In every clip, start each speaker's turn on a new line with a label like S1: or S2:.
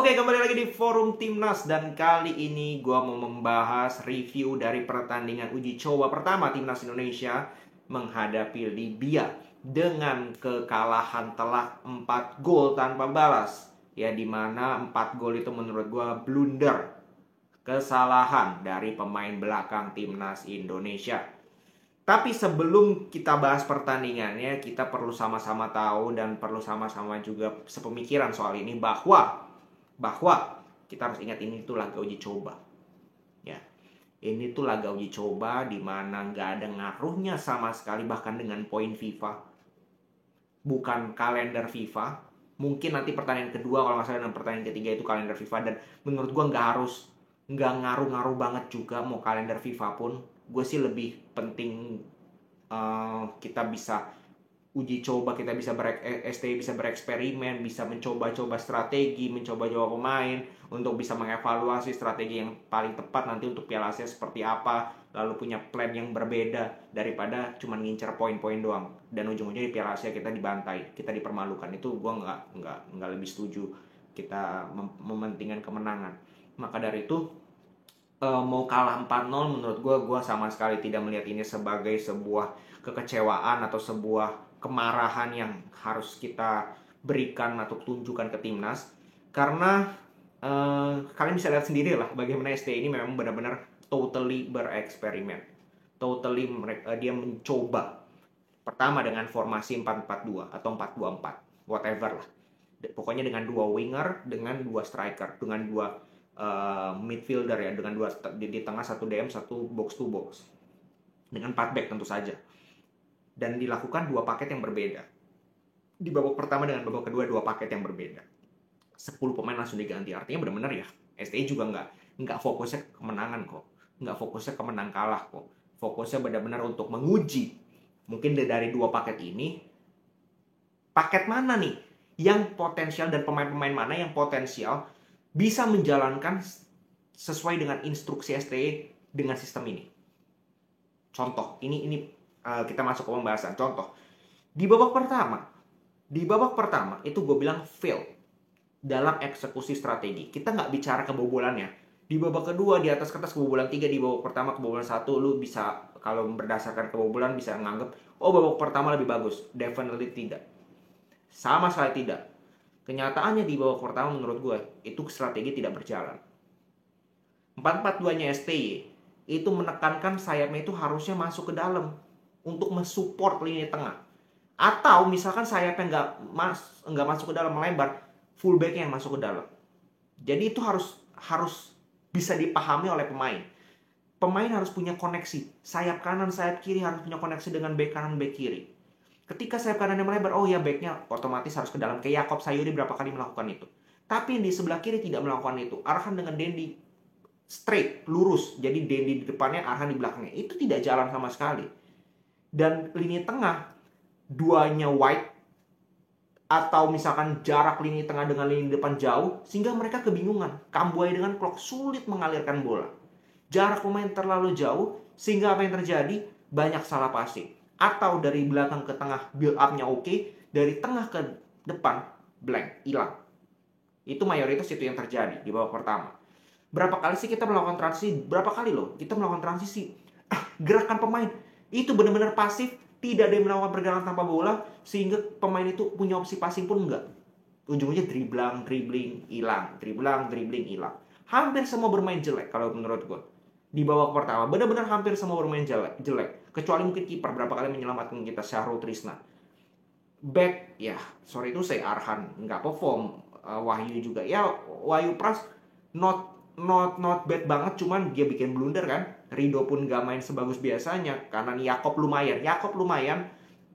S1: Oke, kembali lagi di Forum Timnas dan kali ini gue mau membahas review dari pertandingan uji coba pertama Timnas Indonesia menghadapi Libya dengan kekalahan telak 4 gol tanpa balas. Ya, dimana 4 gol itu menurut gue blunder, kesalahan dari pemain belakang Timnas Indonesia. Tapi sebelum kita bahas pertandingannya, kita perlu sama-sama tahu dan perlu sama-sama juga sepemikiran soal ini bahwa kita harus ingat ini tuh laga uji coba. Ya, ini tuh laga uji coba di mana nggak ada ngaruhnya sama sekali bahkan dengan poin FIFA, bukan kalender FIFA. Mungkin nanti pertandingan kedua kalau nggak salah dan pertandingan ketiga itu kalender FIFA, dan menurut gue nggak ngaruh-ngaruh banget juga mau kalender FIFA pun. Gue sih lebih penting kita bisa uji coba, kita bisa STI bisa bereksperimen, bisa mencoba-coba strategi, mencoba-coba pemain untuk bisa mengevaluasi strategi yang paling tepat nanti untuk Piala Asia seperti apa, lalu punya plan yang berbeda daripada cuma ngincer poin-poin doang dan ujung-ujungnya di Piala Asia kita dibantai, kita dipermalukan. Itu gue nggak lebih setuju kita mementingkan kemenangan. Maka dari itu mau kalah 4-0 menurut gue sama sekali tidak melihat ini sebagai sebuah kekecewaan atau sebuah kemarahan yang harus kita berikan atau tunjukkan ke timnas. Karena kalian bisa lihat sendiri lah bagaimana ST ini memang benar-benar totally bereksperimen. Totally dia mencoba. Pertama dengan formasi 4-4-2 atau 4-2-4, whatever lah. Pokoknya dengan 2 winger, dengan 2 striker, dengan 2 midfielder ya, dengan 2 di tengah, 1 DM, 1 box to box, dengan 4 back tentu saja, dan dilakukan 2 paket yang berbeda di babak pertama dengan babak kedua, 2 paket yang berbeda. 10 pemain langsung diganti, artinya benar-benar ya STI juga nggak fokusnya ke kemenangan kok, nggak fokusnya ke menang kalah kok, fokusnya benar-benar untuk menguji mungkin dari 2 paket ini, paket mana nih yang potensial dan pemain-pemain mana yang potensial bisa menjalankan sesuai dengan instruksi STI dengan sistem ini. Contoh, ini kita masuk ke pembahasan. Contoh, di babak pertama itu gue bilang fail dalam eksekusi strategi. Kita nggak bicara kebobolannya. Di babak kedua di atas kertas kebobolan 3, di babak pertama kebobolan 1, lu bisa kalau berdasarkan kebobolan bisa nganggep babak pertama lebih bagus. Definitely tidak. Sama sekali tidak. Kenyataannya di babak pertama menurut gue itu strategi tidak berjalan. 4-4-2-nya STY itu menekankan sayapnya itu harusnya masuk ke dalam untuk mensupport lini tengah. Atau misalkan sayapnya nggak masuk ke dalam, melebar, fullbacknya yang masuk ke dalam. Jadi itu harus bisa dipahami oleh pemain. Pemain harus punya koneksi. Sayap kanan, sayap kiri harus punya koneksi dengan back kanan, back kiri. Ketika sayap kanannya melebar, backnya otomatis harus ke dalam. Kayak Yakob Sayuri berapa kali melakukan itu. Tapi yang di sebelah kiri tidak melakukan itu. Arhan dengan Dendi straight, lurus. Jadi Dendi di depannya, Arhan di belakangnya. Itu tidak jalan sama sekali. Dan lini tengah, 2-nya wide, atau misalkan jarak lini tengah dengan lini depan jauh, sehingga mereka kebingungan. Kambuaya dengan Klok sulit mengalirkan bola. Jarak pemain terlalu jauh, sehingga apa yang terjadi? Banyak salah passing. Atau dari belakang ke tengah build up-nya oke, dari tengah ke depan blank, hilang. Itu mayoritas itu yang terjadi di babak pertama. Berapa kali sih kita melakukan transisi? Berapa kali loh kita melakukan transisi? Gerakan pemain itu benar-benar pasif, tidak ada yang melakukan pergerakan tanpa bola, sehingga pemain itu punya opsi passing pun enggak. Ujung-ujungnya dribbling, hilang. Dribbling, hilang. Hampir semua bermain jelek kalau menurut gue. Di babak pertama benar-benar hampir semua bermain jelek. Kecuali mungkin kiper berapa kali menyelamatkan kita, Syahrul Trisna. Back ya, sorry itu saya Arhan nggak perform. Wahyu juga ya, Wahyu Pras not bad banget, cuman dia bikin blunder kan. Rido pun nggak main sebagus biasanya. Kanan Yakob lumayan.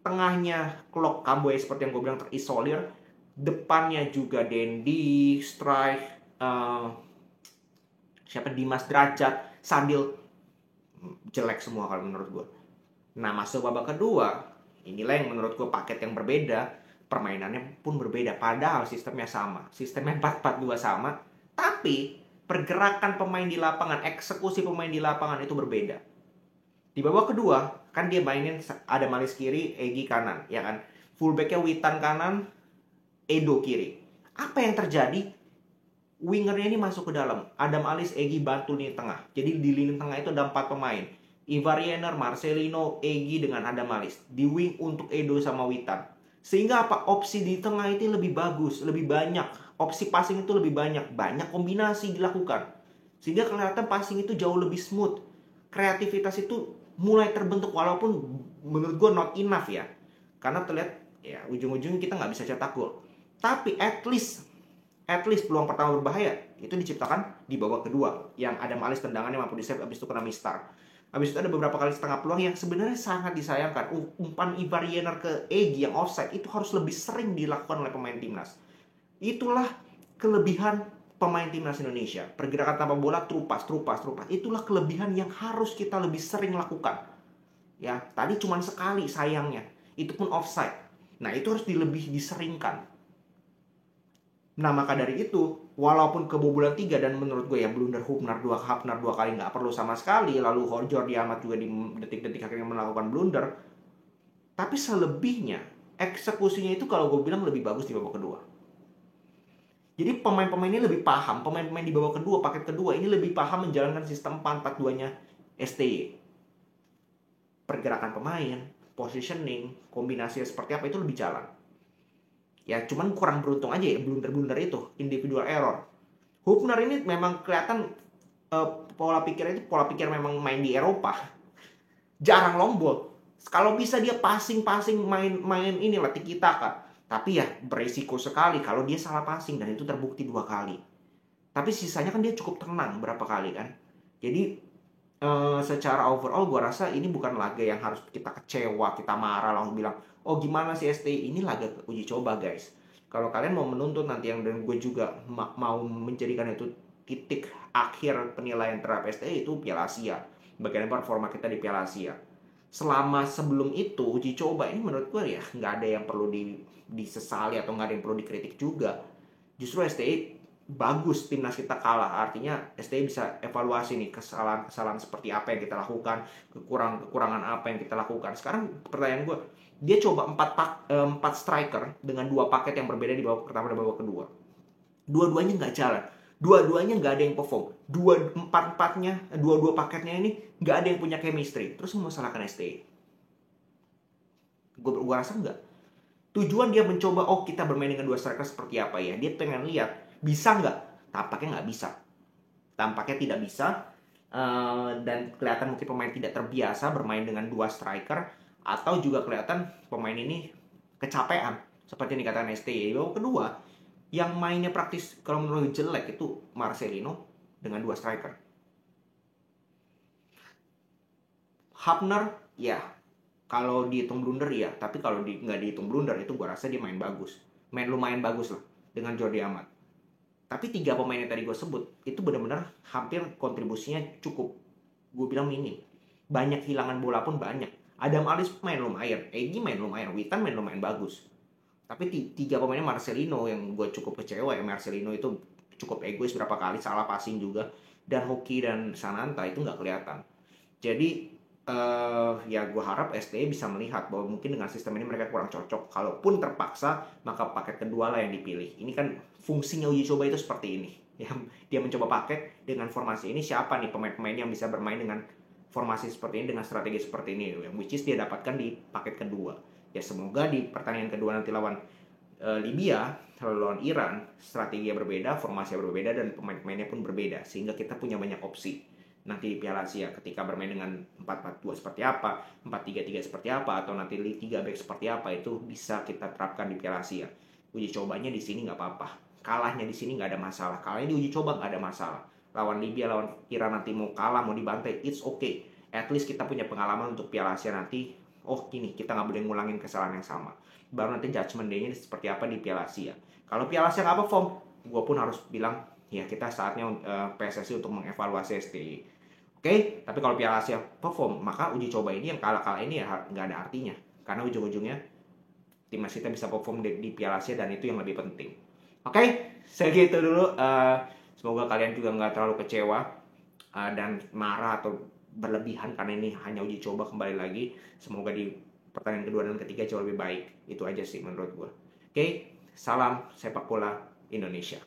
S1: Tengahnya Klok, Kambuaya seperti yang gue bilang terisolir. Depannya juga Dendi, Strike, Dimas Derajat, Sadil, jelek semua kalau menurut gue. Nah, masuk babak kedua, inilah yang menurut gue paket yang berbeda. Permainannya pun berbeda, padahal sistemnya sama. Sistemnya 4-4-2 sama, tapi pergerakan pemain di lapangan, eksekusi pemain di lapangan itu berbeda. Di babak kedua, kan dia mainin ada Malis kiri, Egy kanan, ya kan? Fullbacknya Witan kanan, Edo kiri. Apa yang terjadi? Wingernya ini masuk ke dalam. Adam Alis, Egy bantu lini tengah. Jadi di lini tengah itu ada 4 pemain. Ivar Jenner, Marcelino, Egy dengan Adam Alis. Di wing untuk Edo sama Witan. Sehingga apa? Opsi di tengah itu lebih bagus, lebih banyak. Opsi passing itu lebih banyak. Banyak kombinasi dilakukan. Sehingga kelihatan passing itu jauh lebih smooth. Kreativitas itu mulai terbentuk walaupun menurut gue not enough ya. Karena terlihat ya ujung-ujungnya kita nggak bisa cetak gol. Tapi at least peluang pertama berbahaya itu diciptakan di babak kedua yang Adam Alis tendangannya mampu di-save, abis itu kena mistar. Abis itu ada beberapa kali setengah peluang yang sebenarnya sangat disayangkan. Umpan Ivar Jenner ke Egy yang offside itu harus lebih sering dilakukan oleh pemain timnas. Itulah kelebihan pemain timnas Indonesia. Pergerakan tanpa bola terupas. Itulah kelebihan yang harus kita lebih sering lakukan. Ya, tadi cuma sekali sayangnya. Itu pun offside. Nah, itu harus lebih diseringkan. Nah, maka dari itu, walaupun kebobolan 3 dan menurut gue ya blunder Hubner 2 kali nggak perlu sama sekali, lalu Jordi Amat juga di detik-detik akhirnya melakukan blunder, tapi selebihnya eksekusinya itu kalau gue bilang lebih bagus di babak kedua. Jadi pemain-pemain ini lebih paham, pemain-pemain di babak kedua, paket kedua ini lebih paham menjalankan sistem 4-4-2-nya STY. Pergerakan pemain, positioning, kombinasi seperti apa itu lebih jalan. Ya cuman kurang beruntung aja ya blunder-blunder itu, individual error. Hubner ini memang kelihatan pola pikir memang main di Eropa. Jarang long ball. Kalau bisa dia passing main inilah tiki-taka. Tapi ya beresiko sekali kalau dia salah passing dan itu terbukti 2 kali. Tapi sisanya kan dia cukup tenang berapa kali kan. Jadi secara overall gue rasa ini bukan laga yang harus kita kecewa, kita marah langsung bilang oh gimana sih STI, ini laga uji coba guys. Kalau kalian mau menuntut nanti yang dan gue juga mau menjadikan itu titik akhir penilaian terhadap STI itu Piala Asia. Bagaimana performa kita di Piala Asia. Selama sebelum itu uji coba ini menurut gue ya nggak ada yang perlu disesali atau nggak ada yang perlu dikritik juga. Justru STI bagus timnas kita kalah, artinya STI bisa evaluasi nih kesalahan seperti apa yang kita lakukan, kekurangan apa yang kita lakukan. Sekarang pertanyaan gue, dia coba 4 striker dengan 2 paket yang berbeda di babak pertama dan babak kedua. Dua-duanya nggak jalan, dua-duanya nggak ada yang perform, dua paketnya ini nggak ada yang punya chemistry. Terus mau salahkan STI? Gue rasa nggak. Tujuan dia mencoba, oh kita bermain dengan 2 striker seperti apa ya? Dia pengen lihat bisa nggak? Tampaknya nggak bisa. Tampaknya tidak bisa. Dan kelihatan mungkin pemain tidak terbiasa bermain dengan 2 striker. Atau juga kelihatan pemain ini kecapean. Seperti yang dikatakan STY. Babak kedua, yang mainnya praktis kalau menurut jelek itu Marcelino dengan 2 striker. Hubner, ya. Kalau dihitung blunder ya. Tapi kalau nggak dihitung blunder itu gue rasa dia main bagus. Main lumayan bagus lah dengan Jordi Amat. Tapi 3 pemain yang tadi gue sebut itu benar-benar hampir kontribusinya cukup, gue bilang minim. Banyak hilangan bola pun banyak. Adam Alis main lumayan, Egy main lumayan, Witan main lumayan bagus. Tapi 3 pemainnya Marcelino yang gue cukup kecewa ya. Marcelino itu cukup egois berapa kali, salah passing juga. Dan Hoki dan Sananta itu nggak kelihatan. Jadi ya gue harap STY bisa melihat bahwa mungkin dengan sistem ini mereka kurang cocok. Kalaupun terpaksa, maka paket kedua lah yang dipilih. Ini kan fungsinya uji coba itu seperti ini. Dia mencoba paket dengan formasi ini, siapa nih pemain-pemain yang bisa bermain dengan formasi seperti ini, dengan strategi seperti ini, yang which is dia dapatkan di paket kedua. Ya semoga di pertandingan kedua nanti lawan Libya, lawan Iran, strateginya berbeda, formasinya berbeda, dan pemain-pemainnya pun berbeda, sehingga kita punya banyak opsi nanti di Piala Asia ketika bermain dengan 4-4-2 seperti apa, 4-3-3 seperti apa, atau nanti 3 back seperti apa, itu bisa kita terapkan di Piala Asia. Uji cobanya di sini nggak apa-apa, kalahnya di sini nggak ada masalah, kalahnya di uji coba nggak ada masalah. Lawan Libya, lawan Iran nanti mau kalah, mau dibantai, it's okay. At least kita punya pengalaman untuk Piala Asia nanti. Oh gini, kita nggak boleh ngulangin kesalahan yang sama. Baru nanti judgment day-nya seperti apa di Piala Asia. Kalau Piala Asia nggak perform, gue pun harus bilang ya kita saatnya PSSI untuk mengevaluasi STI. Oke, tapi kalau Piala Asia perform, maka uji coba ini yang kalah-kalah ini ya nggak ada artinya. Karena ujung-ujungnya timnas kita bisa perform di Piala Asia dan itu yang lebih penting. Oke, segitu dulu. Semoga kalian juga nggak terlalu kecewa dan marah atau berlebihan karena ini hanya uji coba. Kembali lagi, semoga di pertandingan kedua dan ketiga jauh lebih baik. Itu aja sih menurut gue. Oke, salam sepak bola Indonesia.